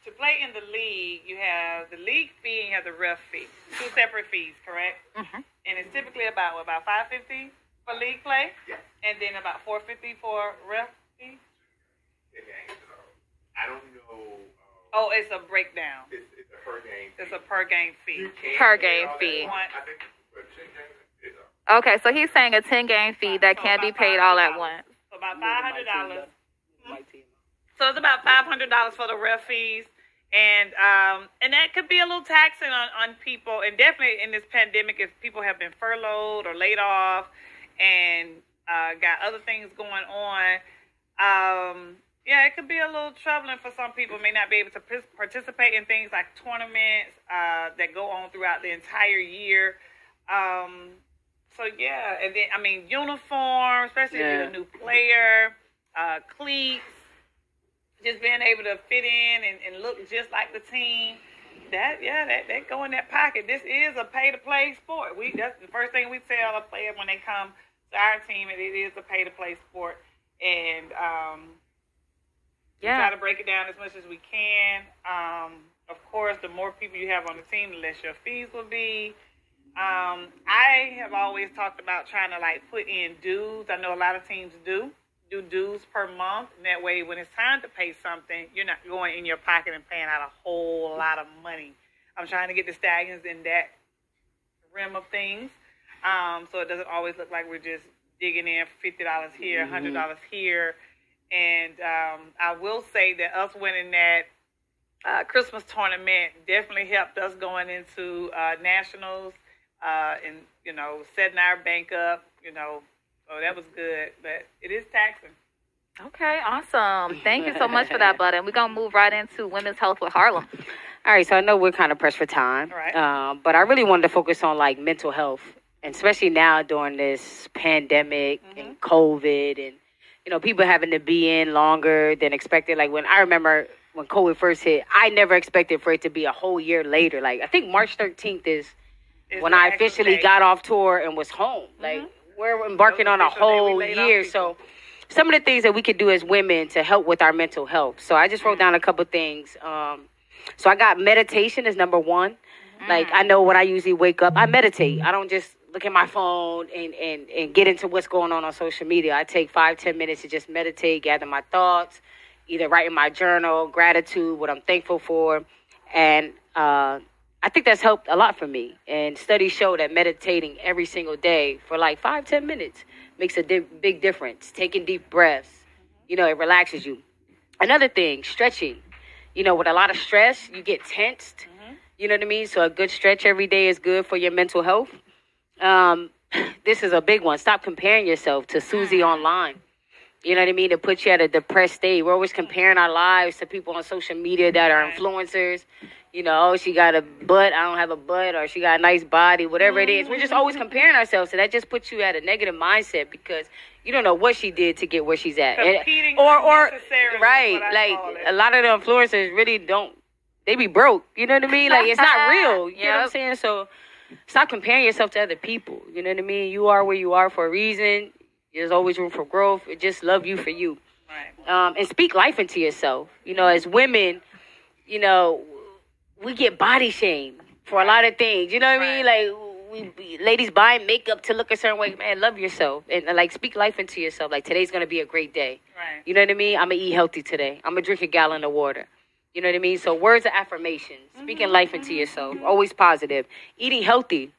to play in the league, you have the league fee and you have the ref fee. Two separate fees, correct? Mm-hmm. And it's typically about $550 for league play? Yes. And then about $450 for ref fee? I don't know. It's a breakdown. It's a per game fee. It's a per game fee. Per game fee. I think for 10 games. Okay, so he's saying a 10-game fee that can't be paid all at once. So about $500. So it's about $500 for the ref fees. And that could be a little taxing on people, and definitely in this pandemic, if people have been furloughed or laid off and got other things going on, it could be a little troubling for some people. May not be able to participate in things like tournaments that go on throughout the entire year. And then uniform, especially if you're a new player, cleats. Just being able to fit in and look just like the team, that go in that pocket. This is a pay-to-play sport. That's the first thing we tell a player when they come to our team. It is a pay-to-play sport, and we try to break it down as much as we can. Of course, the more people you have on the team, the less your fees will be. I have always talked about trying to put in dues. I know a lot of teams do dues per month, and that way when it's time to pay something, you're not going in your pocket and paying out a whole lot of money. I'm trying to get the Stallions in that realm of things, so it doesn't always look like we're just digging in $50 here, $100 here. And I will say that us winning that Christmas tournament definitely helped us going into nationals and setting our bank up, So that was good, but it is taxing. Okay, awesome. Thank you so much for that, Butta. And we're going to move right into women's health with Harlem. All right, so I know we're kind of pressed for time, right. But I really wanted to focus on mental health, and especially now during this pandemic and COVID, and people having to be in longer than expected. When I remember when COVID first hit, I never expected for it to be a whole year later. I think March 13th is when I officially got off tour and was home. We're embarking on a whole year. So some of the things that we could do as women to help with our mental health. So I just wrote down a couple things. So I got meditation as number one. I know when I usually wake up, I meditate. I don't just look at my phone and get into what's going on social media. I take 5-10 minutes to just meditate, gather my thoughts, either write in my journal, gratitude, what I'm thankful for. And I think that's helped a lot for me. And studies show that meditating every single day for 5-10 minutes makes a big difference. Taking deep breaths, it relaxes you. Another thing, stretching. With a lot of stress, you get tensed. You know what I mean? So a good stretch every day is good for your mental health. This is a big one. Stop comparing yourself to Susie online. You know what I mean? It puts you at a depressed state. We're always comparing our lives to people on social media that are influencers. She got a butt, I don't have a butt, or she got a nice body, whatever it is. We're just always comparing ourselves. So that just puts you at a negative mindset because you don't know what she did to get where she's at. Competing unnecessarily, right. A lot of the influencers really don't, they be broke. You know what I mean? It's not real. You know what I'm saying? So stop comparing yourself to other people. You know what I mean? You are where you are for a reason. There's always room for growth. Just love you for you. Right. And speak life into yourself. As women, we get body shamed for a lot of things. You know what I mean? We ladies buy makeup to look a certain way. Man, love yourself. And speak life into yourself. Today's going to be a great day. Right. You know what I mean? I'm going to eat healthy today. I'm going to drink a gallon of water. You know what I mean? So words of affirmation, speaking life into yourself, always positive. Eating healthy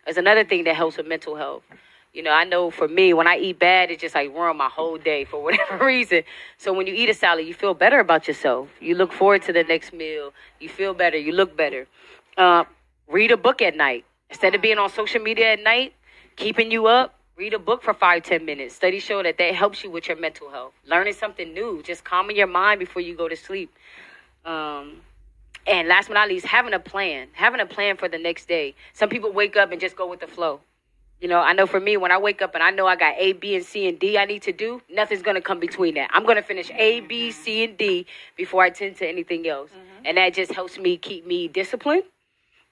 is another thing that helps with mental health. You know, I know for me, when I eat bad, it just like ruin my whole day for whatever reason. So when you eat a salad, you feel better about yourself. You look forward to the next meal. You feel better. You look better. Read a book at night. Instead of being on social media at night, keeping you up, read a book for 5-10 minutes. Studies show that helps you with your mental health. Learning something new, just calming your mind before you go to sleep. And last but not least, having a plan for the next day. Some people wake up and just go with the flow. You know, I know for me, when I wake up and I know I got A, B, and C, and D I need to do, nothing's going to come between that. I'm going to finish A, B, C, and D before I tend to anything else. And that just helps me keep me disciplined.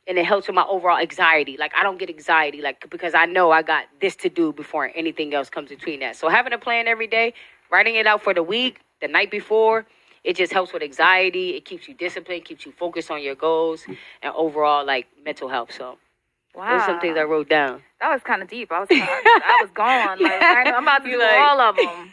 And it helps with my overall anxiety. Like, I don't get anxiety, like, because I know I got this to do before anything else comes between that. So having a plan every day, writing it out for the week, the night before, it just helps with anxiety. It keeps you disciplined, keeps you focused on your goals, and overall, like, mental health. So wow. Those are some things I wrote down. That was kind of deep. I was gone. Like, I'm about to do all of them.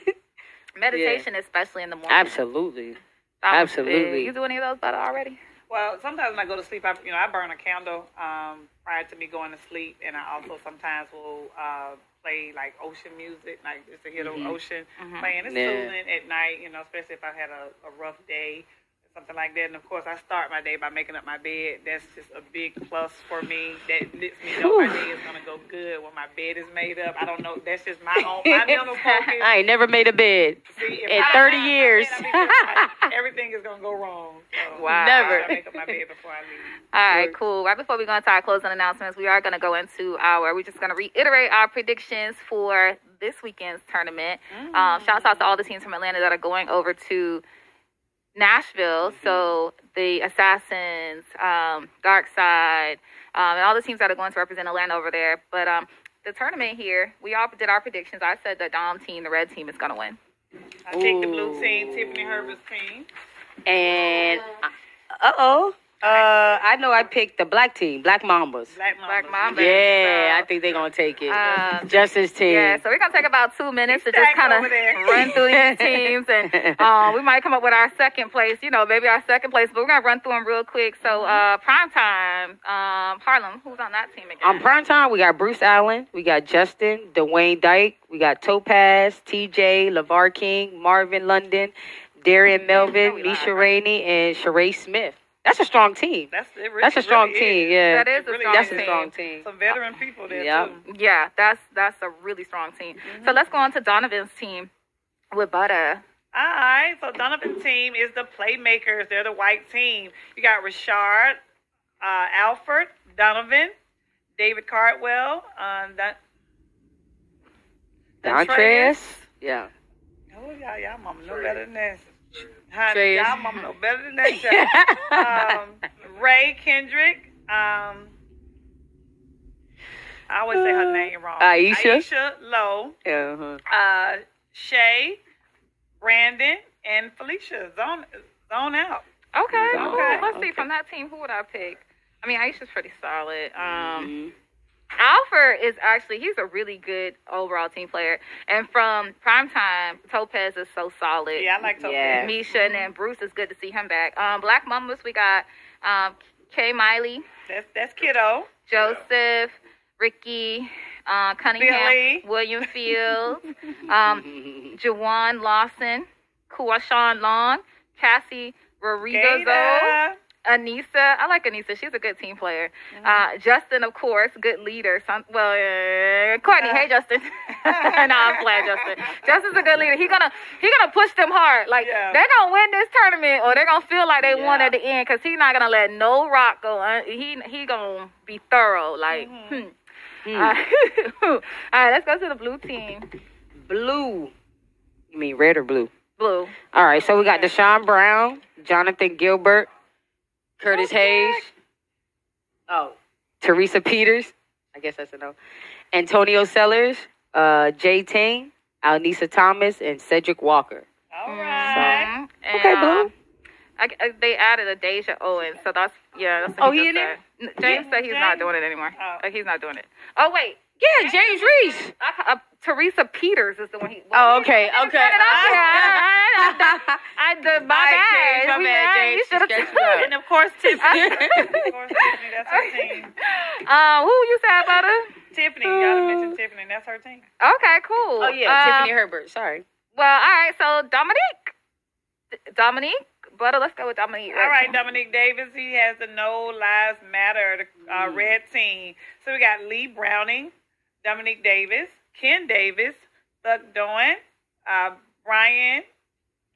Meditation, especially in the morning. Absolutely. Absolutely. You do any of those, Butta, already? Well, sometimes when I go to sleep, I burn a candle prior to me going to sleep, and I also sometimes will play like ocean music, like just to hear the ocean playing. It's soothing at night, especially if I had a rough day, something like that. And of course, I start my day by making up my bed. That's just a big plus for me. That lets me know my day is gonna go good when my bed is made up. I don't know. That's just my mental focus. I ain't never made a bed in 30 years. Everything is gonna go wrong. So wow. Never. I make up my bed before I leave. All right, cool. Right before we go into our closing announcements, we are going to go into we're just going to reiterate our predictions for this weekend's tournament. Shouts out to all the teams from Atlanta that are going over to Nashville. So the Assassins, Dark Side, and all the teams that are going to represent Atlanta over there. But the tournament here, we all did our predictions. I said the Dom team, the red team, is going to win. I picked the blue team, Tiffany Herbert's team. And, I know I picked the black team, Black Mambas. Black Mambas. Yeah, I think they're going to take it. Justice team. Yeah, so we're going to take about 2 minutes to just kind of run through these teams. And we might come up with our second place, maybe our second place. But we're going to run through them real quick. So, Primetime, Harlem, who's on that team again? On Primetime, we got Bruce Allen. We got Justin, Dwayne Dyke. We got Topaz, TJ, LeVar King, Marvin London, Darian Melvin, Misha Rainey, and Sheree Smith. That's a strong team. That's a strong team. Yeah, that is a strong team. Some veteran people there too. Yeah, that's a really strong team. So let's go on to Donovan's team with Butta. All right, so Donovan's team is the Playmakers. They're the white team. You got Rashard, Alford, Donovan, David Cardwell, Dontrez. Yeah. Oh, y'all mama know better than that. Honey, y'all mama know better than that. Ray Kendrick. I always say her name wrong. Aisha Lowe. Shay, Brandon, and Felicia. Zone out. Okay. Let's see. From that team, who would I pick? I mean, Aisha's pretty solid. Alfred is he's a really good overall team player. And from Primetime, Topaz is so solid. Yeah, I like Topaz. Yeah. Misha, and then Bruce is good to see him back. Black Mamas, we got Kay Miley. That's Kiddo. Joseph, Ricky, Cunningham, Billy. William Fields, Jawan Lawson, Kuashawn Long, Cassie Rodriguez. Anissa, I like Anissa. She's a good team player. Justin, of course, good leader. Courtney, hey Justin. I'm playing Justin. Justin's a good leader. He gonna push them hard. Like they're gonna win this tournament, or they're gonna feel like they won at the end, because he's not gonna let no rock go. He gonna be thorough. Like, All right, let's go to the blue team. Blue. You mean red or blue? Blue. All right, so we got Deshaun Brown, Jonathan Gilbert, Curtis Hayes. Teresa Peters. I guess that's a no. Antonio Sellers, Jay Ting, Alnisa Thomas, and Cedric Walker. All right. So, okay, Blue. They added a Deja Owens, so that's he in there? James said he's not doing it anymore. He's not doing it. Oh, wait. Yeah, James Reese. Teresa Peters is the one he. Oh, okay. My bad. You should have. And of course, Tiffany. That's her team. Who you said about her? Tiffany. You gotta mention Tiffany. That's her team. Okay, cool. Oh yeah, Tiffany Herbert. Sorry. Well, all right. So Dominique. Butta, let's go with Dominique. All right, Dominique Davis. He has the No Lives Matter red team. So we got Lee Browning, Dominique Davis, Ken Davis, Buck Doan, Brian,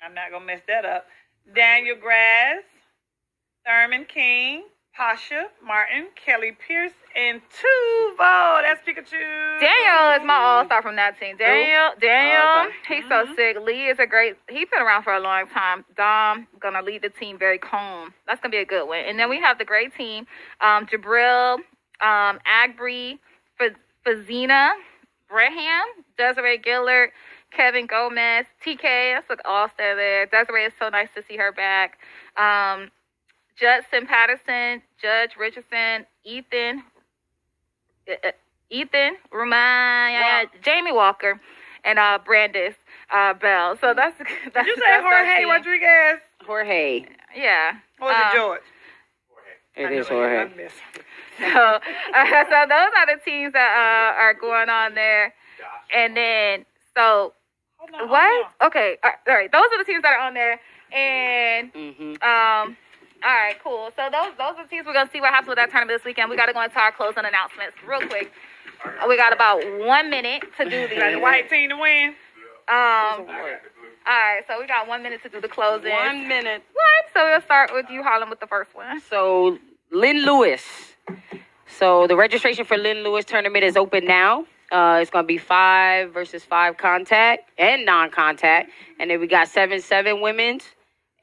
I'm not going to mess that up, Daniel Grass, Thurman King, Pasha Martin, Kelly Pierce, and Tuvo. That's Pikachu. Daniel is my all-star from that team. Daniel, he's so sick. Lee is he's been around for a long time. Dom, going to lead the team very calm. That's going to be a good one. And then we have the great team, Jabril, Agbree, Fazina, Braham, Desiree Gillard, Kevin Gomez, TK, that's an all-star there. Desiree, is so nice to see her back. Judson Patterson, Judge Richardson, Ethan, Rumaya, Jamie Walker, and Brandis Bell. So that's Did you say Jorge Rodriguez? Jorge. Yeah. Or is it George? It is Jorge. So those are the teams that are going on there. And then, so, what? Okay, all right. Those are the teams that are on there. And, all right, cool. So those are the teams. We're going to see what happens with that tournament this weekend. We got to go into our closing announcements real quick. We got about 1 minute to do these. Got the white team to win. All right, so we got 1 minute to do the closing. 1 minute. So we'll start with you, Harlan, with the first one. So, Lynn Lewis. So, the registration for Lynn Lewis tournament is open now. It's going to be 5 versus 5 contact and non-contact. And then we got 7-7 women's,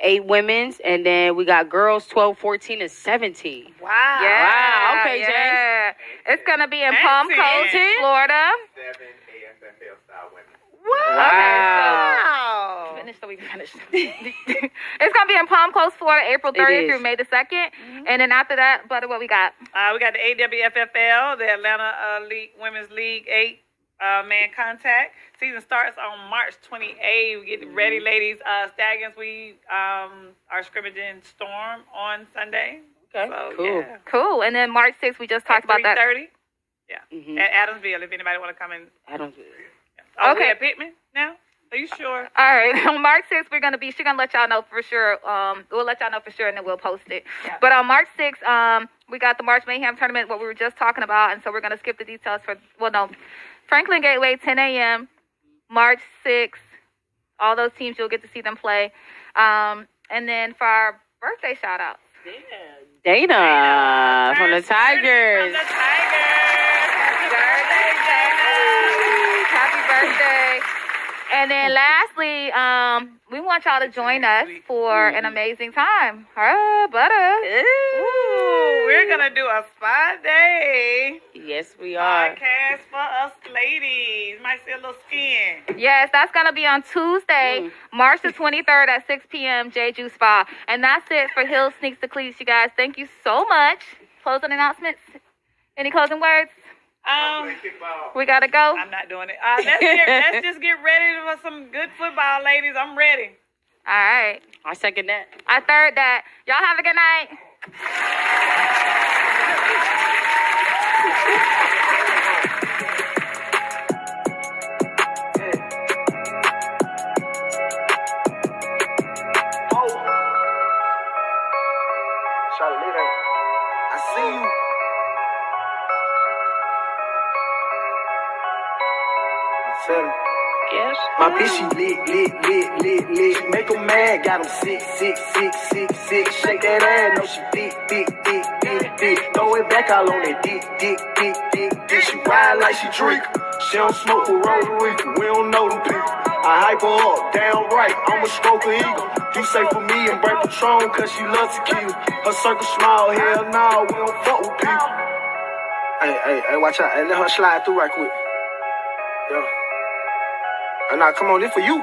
8 women's, and then we got girls 12, 14, and 17. Wow. Yeah. Wow. Okay, James. It's going to be in Palm Coast, Florida. 7 ASFL style women. Wow. Okay, so finish so we can finish. It's going to be in Palm Coast, Florida, April 30th through May the 2nd. And then after that, Butta, what we got? We got the AWFFL, the Atlanta Women's League 8-man contact. Season starts on March 28th. We get ready, ladies. Stallions, we are scrimmaging Storm on Sunday. Okay, so, cool. Yeah. Cool. And then March 6th, we just talked about that. 3:30. Yeah. At Adamsville, if anybody want to come in. Adamsville. Oh, okay. At Pittman now? Are you sure? All right. On March 6th, she's going to let y'all know for sure. We'll let y'all know for sure, and then we'll post it. Yeah. But on March 6th, we got the March Mayhem tournament, what we were just talking about, and so we're going to skip the details Franklin Gateway, 10 a.m., March 6th. All those teams, you'll get to see them play. And then for our birthday shout-outs. Dana from the Tigers. Happy birthday, Dana. Happy birthday. And then lastly, we want y'all to join us for an amazing time. Butta. Ooh, we're going to do a spa day. Yes, we are. Podcast for us ladies. Might see a little skin. Yes, that's going to be on Tuesday, March the 23rd at 6 p.m. Jeju Spa. And that's it for Hill Sneaks to Cleats, you guys. Thank you so much. Closing announcements? Any closing words? We gotta go. I'm not doing it. Let's just get ready for some good football, ladies. I'm ready. All right. I second that. I third that. Y'all have a good night. I see you. Yes. My bitch, she lit. Make 'em mad, got 'em sick. Shake that ass, no, she thick. Throw it back all on that dick. She ride like she drink. She don't smoke with Rotary. We don't know them people. I hype her up, damn right. I'm a stroker eagle. You say for me and break Patron, cause she loves tequila. Her circle small, hell no, we don't fuck with people. Hey, watch out. Hey, let her slide through right quick. Yeah. Now, come on, this for you.